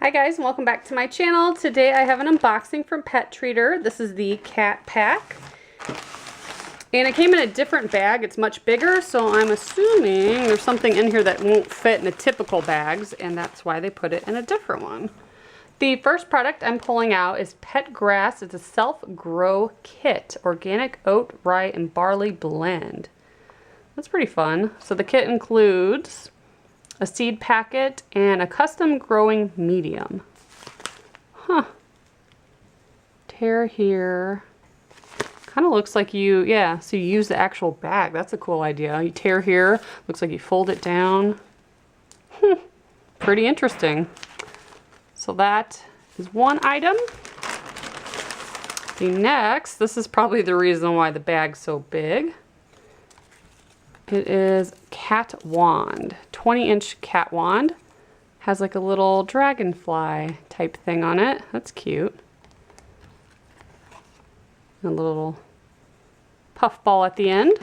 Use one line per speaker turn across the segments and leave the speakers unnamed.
Hi guys, and welcome back to my channel. Today I have an unboxing from Pet Treater. This is the cat pack. And it came in a different bag. It's much bigger, so I'm assuming there's something in here that won't fit in the typical bags, and that's why they put it in a different one. The first product I'm pulling out is Pet Grass. It's a self-grow kit, organic oat, rye, and barley blend. That's pretty fun. So the kit includes a seed packet and a custom growing medium. Huh. Tear here. Kind of looks like you, so you use the actual bag. That's a cool idea. You tear here, looks like you fold it down. Pretty interesting. So that is one item. The next, this is probably the reason why the bag's so big. It is cat wand, 20-inch cat wand. Has like a little dragonfly type thing on it. That's cute. And a little puff ball at the end.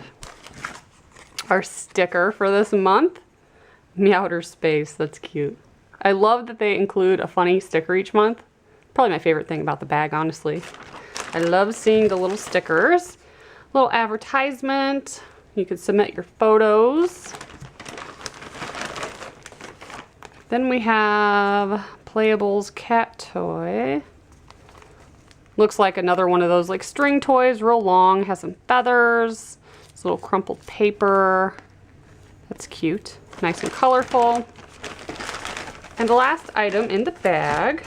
Our sticker for this month, Meowter Space. That's cute. I love that they include a funny sticker each month. Probably my favorite thing about the bag, honestly. I love seeing the little stickers. Little advertisement. You can submit your photos. Then we have Playables cat toy. Looks like another one of those like string toys, real long, has some feathers. This little crumpled paper. That's cute, nice and colorful. And the last item in the bag,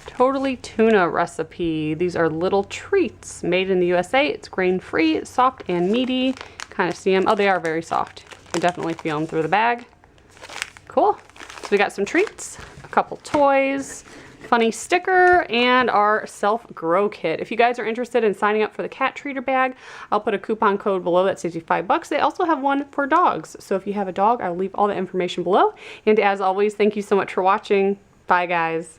Totally Tuna recipe. These are little treats made in the USA. It's grain-free, soft and meaty. Kind of see them. Oh, they are very soft. You can definitely feel them through the bag. Cool. So we got some treats, a couple toys, funny sticker, and our self-grow kit. If you guys are interested in signing up for the cat treater bag, I'll put a coupon code below that saves you $5. They also have one for dogs. So if you have a dog, I'll leave all the information below. And as always, thank you so much for watching. Bye, guys.